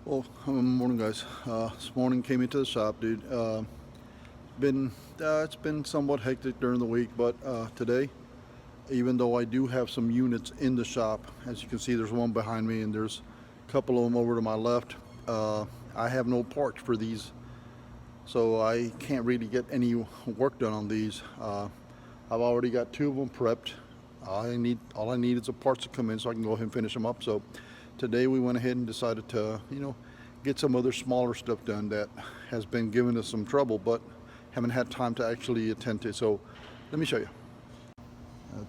Well, morning, guys. This morning came into the shop, dude. It's been somewhat hectic during the week, but today, even though I do have some units in the shop, as you can see, there's one behind me, and there's a couple of them over to my left. I have no parts for these, so I can't really get any work done on these. I've already got two of them prepped. All I need is the parts to come in so I can go ahead and finish them up. So today we went ahead and decided to, get some other smaller stuff done that has been giving us some trouble, but haven't had time to actually attend to. So let me show you.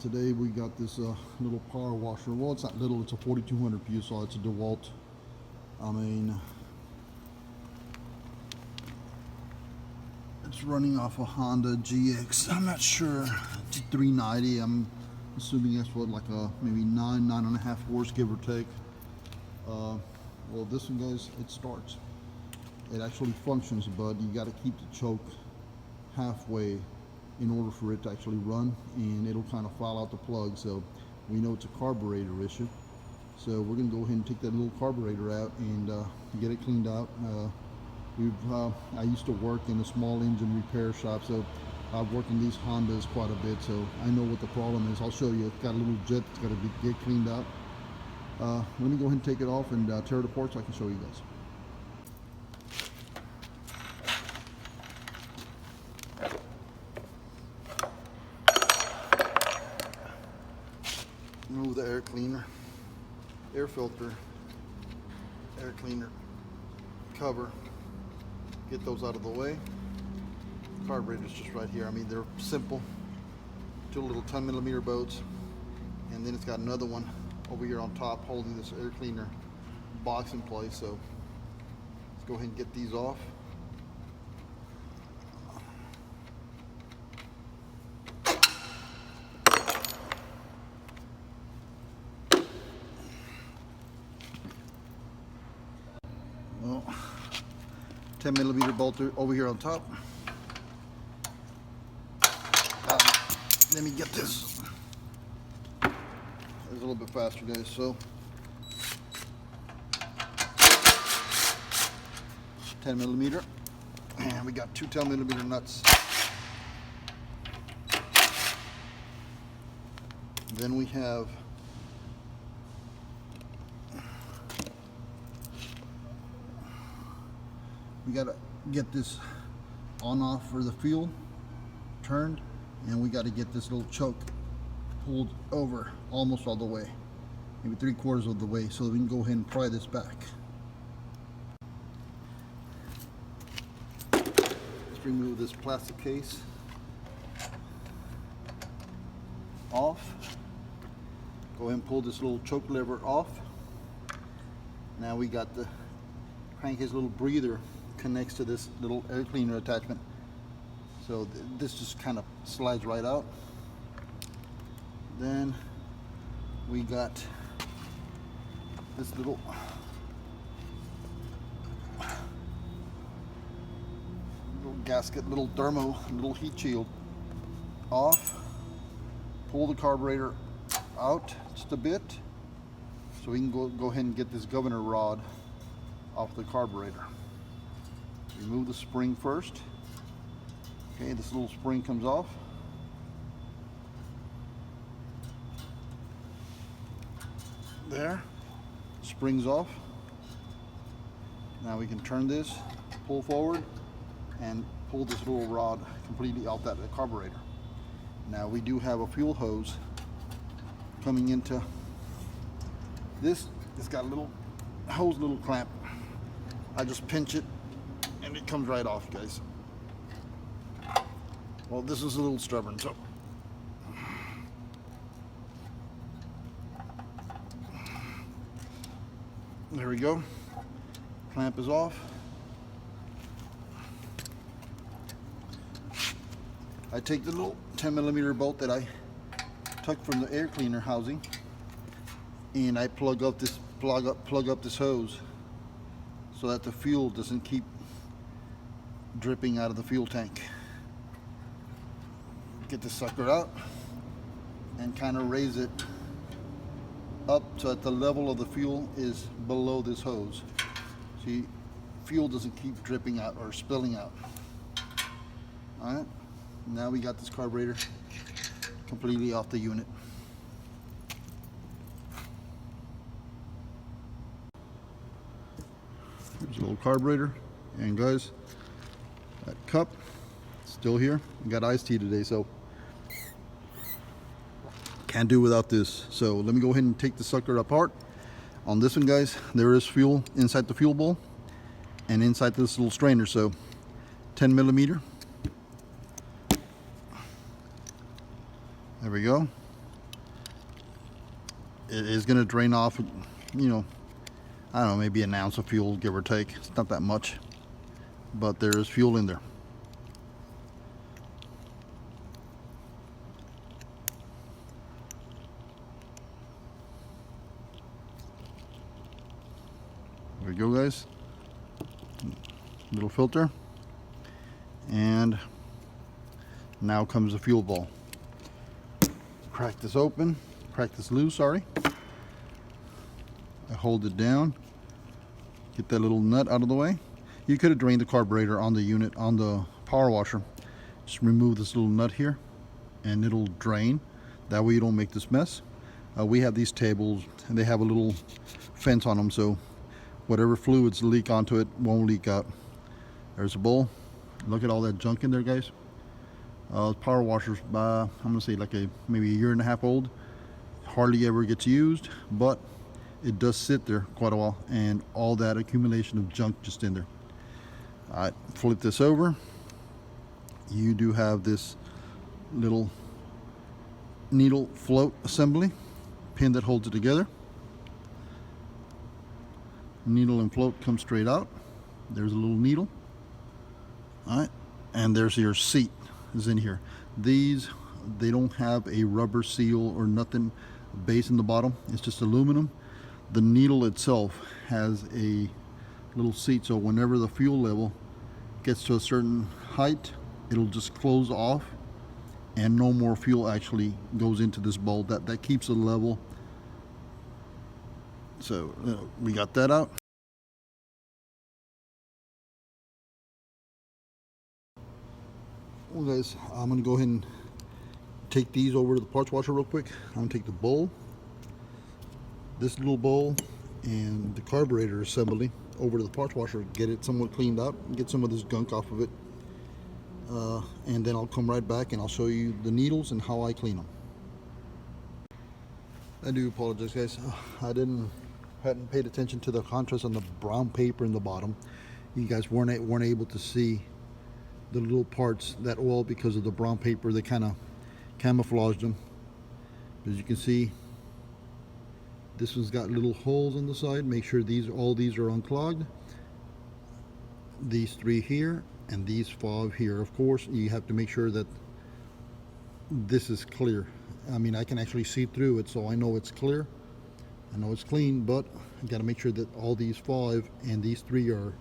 Today we got this little power washer. Well, it's not little, it's a 4200 PSI. It's a DeWalt. It's running off a Honda GX. I'm not sure. It's a 390. I'm assuming that's what, like maybe 9.5 horse, give or take. Well, this one, guys, it starts. It actually functions, but you got to keep the choke halfway in order for it to actually run, and it'll kind of fall out the plug. So we know it's a carburetor issue. So we're gonna go ahead and take that little carburetor out and get it cleaned out. I used to work in a small engine repair shop, so I've worked in these Hondas quite a bit, so I know what the problem is. I'll show you. It's got a little jet that's got to get cleaned out. Let me go ahead and take it off and tear it apart so I can show you guys. Remove the air cleaner, air filter, air cleaner cover. Get those out of the way. Carburetor's just right here. They're simple. Two little 10mm bolts, and then it's got another one over here on top holding this air cleaner box in place. So let's go ahead and get these off. Well, 10mm bolt over here on top. Let me get this. It's a little bit faster, guys. So 10mm, and we got two 10mm nuts. Then we have gotta get this on off for the fuel turned, and we got to get this little choke pulled over almost all the way, maybe 3/4 of the way, so we can go ahead and pry this back. Let's remove this plastic case off. Go ahead and pull this little choke lever off. Now we got the crankcase little breather connects to this little air cleaner attachment, so this just kind of slides right out. Then we got this little gasket, little thermo, little heat shield off. Pull the carburetor out just a bit so we can go ahead and get this governor rod off the carburetor. Remove the spring first. Okay, this little spring comes off. There, spring's off. Now we can turn this, pull forward, and pull this little rod completely out that carburetor. Now we do have a fuel hose coming into this. It's got a little hose, little clamp. I just pinch it and it comes right off, guys. Well, this is a little stubborn, so there we go. Clamp is off. I take the little 10mm bolt that I took from the air cleaner housing, and I plug up this hose so that the fuel doesn't keep dripping out of the fuel tank. Get the sucker out and kind of raise it up so that the level of the fuel is below this hose. See, fuel doesn't keep dripping out or spilling out. Alright, now we got this carburetor completely off the unit. Here's a little carburetor, and guys, that cup still here. We got iced tea today, so can't do without this. So let me go ahead and take the sucker apart. On this one, guys, there is fuel inside the fuel bowl and inside this little strainer, so 10 millimeter. There we go. It is going to drain off, you know, I don't know, maybe an ounce of fuel, give or take. It's not that much, but there is fuel in there. There we go, guys. Little filter. And now comes the fuel bowl. Crack this open. Crack this loose, sorry. I hold it down. Get that little nut out of the way. You could have drained the carburetor on the unit, on the power washer. Just remove this little nut here and it'll drain. That way you don't make this mess. We have these tables and they have a little fence on them, so whatever fluids leak onto it won't leak out. There's a bowl. Look at all that junk in there, guys. Power washers, I'm gonna say like maybe a year and a half old. Hardly ever gets used, but it does sit there quite a while, and all that accumulation of junk just in there. All right, flip this over. You do have this little needle float assembly pin that holds it together. Needle and float come straight out. There's a little needle. All right, and there's your seat is in here. These, they don't have a rubber seal or nothing base in the bottom. It's just aluminum. The needle itself has a little seat, so whenever the fuel level gets to a certain height, it'll just close off and no more fuel actually goes into this bowl. That keeps it level. So we got that out. Well, guys, I'm gonna go ahead and take these over to the parts washer real quick. I'm gonna take the bowl, this little bowl, and the carburetor assembly over to the parts washer, get it somewhat cleaned out, get some of this gunk off of it, and then I'll come right back and I'll show you the needles and how I clean them. I do apologize, guys. I hadn't paid attention to the contrast on the brown paper in the bottom. You guys weren't able to see the little parts, that oil, because of the brown paper. They kind of camouflaged them. As you can see, this one's got little holes on the side. Make sure all these are unclogged. These 3 here and these 5 here. Of course, you have to make sure that this is clear. I mean, I can actually see through it, so I know it's clear. I know it's clean, but I got to make sure that all these 5 and these 3 are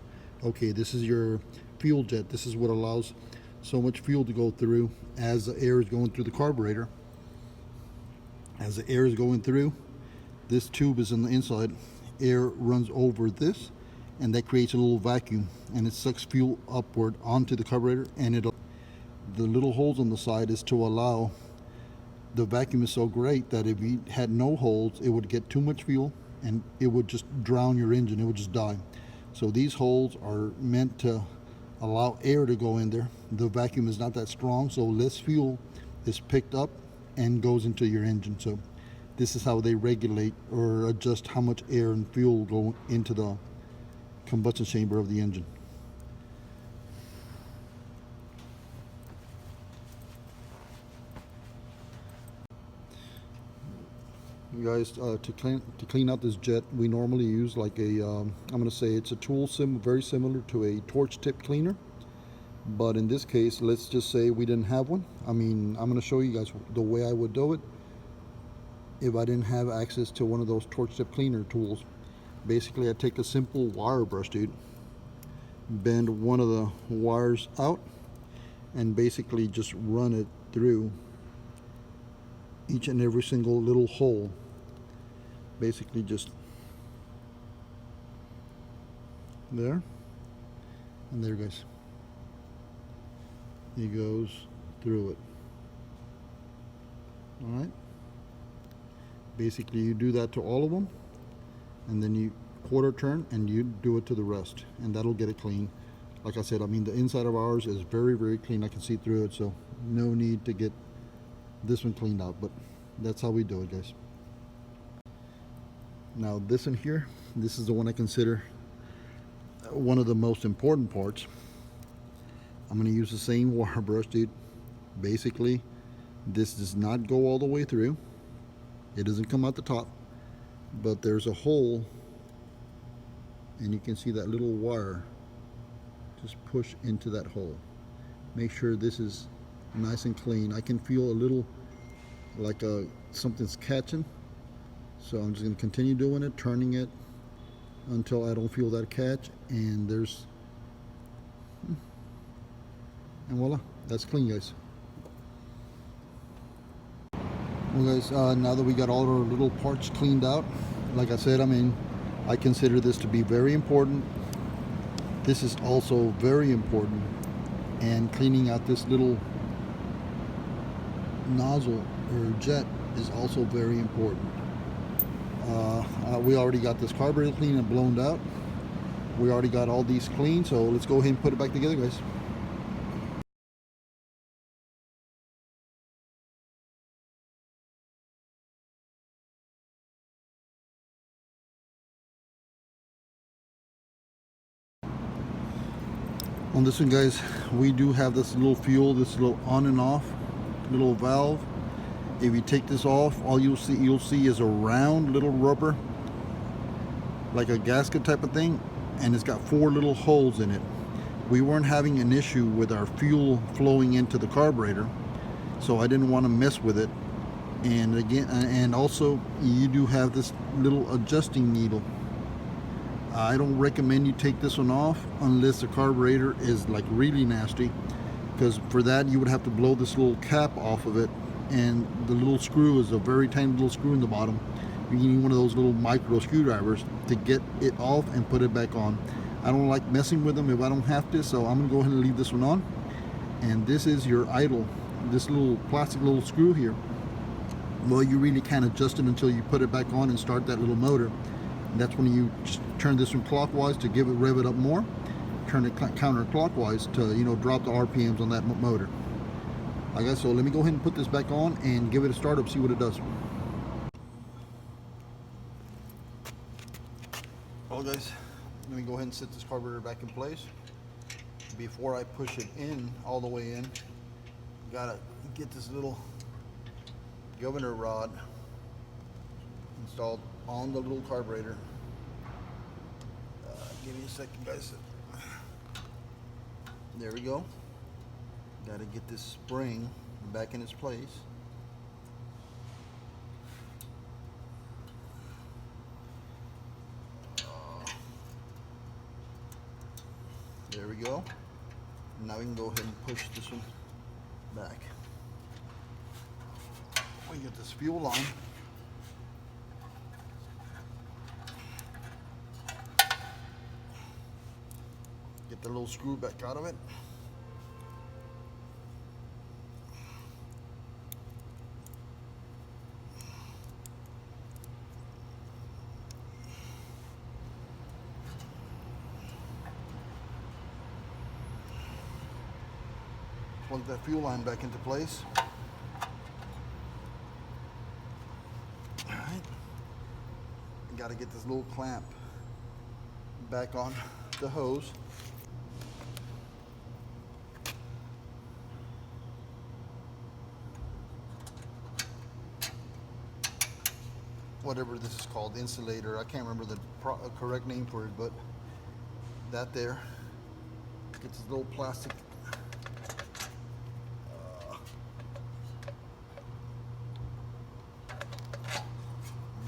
okay. This is your fuel jet. This is what allows so much fuel to go through as the air is going through the carburetor. As the air is going through, this tube is on the inside. Air runs over this, and that creates a little vacuum, and it sucks fuel upward onto the carburetor. And the little holes on the side is to allow, the vacuum is so great that if you had no holes, it would get too much fuel and it would just drown your engine. It would just die. So these holes are meant to allow air to go in there. The vacuum is not that strong, so less fuel is picked up and goes into your engine. So this is how they regulate or adjust how much air and fuel go into the combustion chamber of the engine. You guys, to clean out this jet, we normally use like a, I'm going to say it's a tool very similar to a torch tip cleaner. But in this case, let's just say we didn't have one. I mean, I'm going to show you guys the way I would do it if I didn't have access to one of those torch tip cleaner tools. Basically, I take a simple wire brush, dude, bend one of the wires out, and basically just run it through each and every single little hole. Basically just there, and there, guys. He goes through it. All right. Basically, you do that to all of them, and then you quarter turn and you do it to the rest, and that'll get it clean. Like I said, I mean, the inside of ours is very, very clean. I can see through it, so no need to get this one cleaned out, but that's how we do it, guys. Now this one here, this is the one I consider one of the most important parts. I'm going to use the same wire brush, dude. Basically, this does not go all the way through. It doesn't come out the top, but there's a hole, and you can see that little wire just push into that hole. Make sure this is nice and clean. I can feel a little like something's catching, so I'm just going to continue doing it, turning it until I don't feel that catch, and voila, that's clean, guys. Well, guys, now that we got all our little parts cleaned out, like I said, I mean, I consider this to be very important. This is also very important, and cleaning out this little nozzle or jet is also very important. We already got this carburetor clean and blown out. We already got all these clean, so let's go ahead and put it back together, guys. On this one, guys, we do have this little fuel, this little on and off little valve. If you take this off, all you'll see is a round little rubber, like a gasket type of thing, and it's got 4 little holes in it. We weren't having an issue with our fuel flowing into the carburetor, so I didn't want to mess with it. And again, and also you do have this little adjusting needle. I don't recommend you take this one off unless the carburetor is like really nasty, because for that you would have to blow this little cap off of it, and the little screw is a very tiny little screw in the bottom. You need one of those little micro screwdrivers to get it off and put it back on. I don't like messing with them if I don't have to, so I'm gonna go ahead and leave this one on. And this is your idle, this little plastic little screw here. Well, you really can't adjust it until you put it back on and start that little motor. And that's when you turn this one clockwise to rev it up more, turn it counterclockwise to drop the RPMs on that motor. I guess so. Let me go ahead and put this back on and give it a start up, see what it does. Well, guys, let me go ahead and set this carburetor back in place. Before I push it in all the way in, gotta get this little governor rod installed on the little carburetor. Give me a second, guys. There we go. Got to get this spring back in its place. There we go. Now we can go ahead and push this one back. We get this fuel on. Get the little screw back out of it. Plug that fuel line back into place. Alright. Got to get this little clamp back on the hose. Whatever this is called, insulator. I can't remember the correct name for it, but that there. Get this little plastic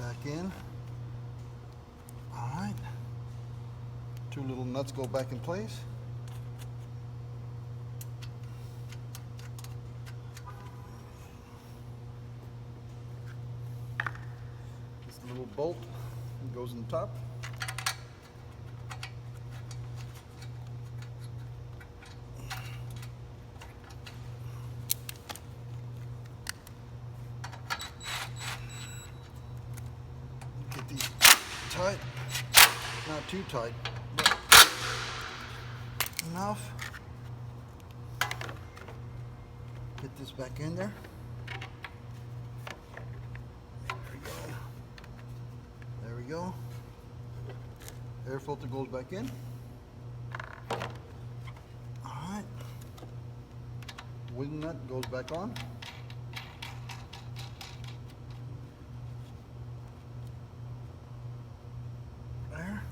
back in. All right. 2 little nuts go back in place. Little bolt goes in the top. tight, not too tight, but enough. Get this back in there. There we go. Air filter goes back in. Alright. Wing nut goes back on. There.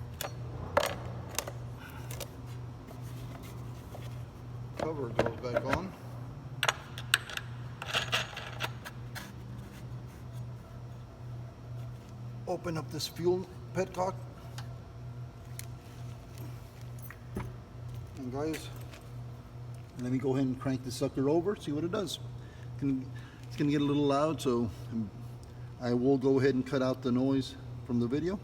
Cover goes back on. Open up this fuel petcock. And guys, let me go ahead and crank this sucker over, see what it does. It's gonna get a little loud, so I will go ahead and cut out the noise from the video.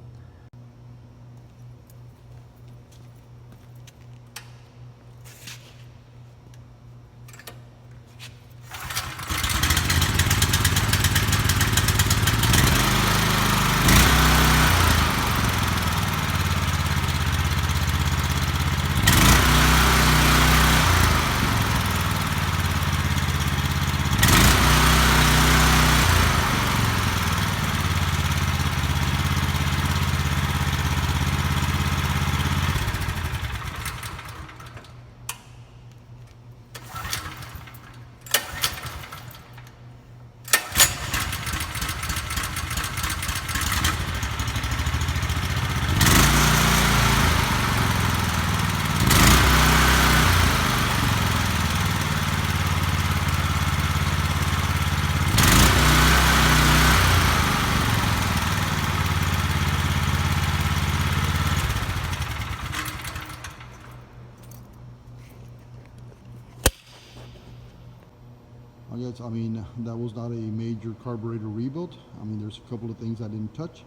I mean, that was not a major carburetor rebuild. I mean, there's a couple of things I didn't touch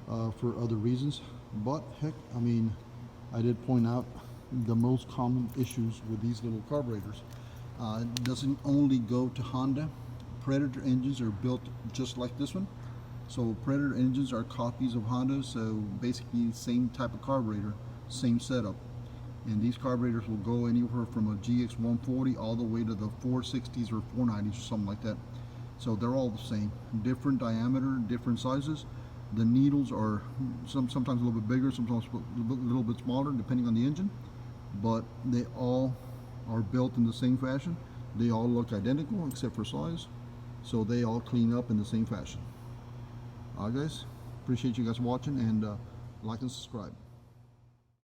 for other reasons, but heck, I mean, I did point out the most common issues with these little carburetors. It doesn't only go to Honda. Predator engines are built just like this one. So Predator engines are copies of Honda, so basically same type of carburetor, same setup. And these carburetors will go anywhere from a GX140 all the way to the 460s or 490s or something like that. So they're all the same, different diameter, different sizes. The needles are sometimes a little bit bigger, sometimes a little bit smaller, depending on the engine. But they all are built in the same fashion. They all look identical except for size. So they all clean up in the same fashion. Alright guys, appreciate you guys watching, and like and subscribe.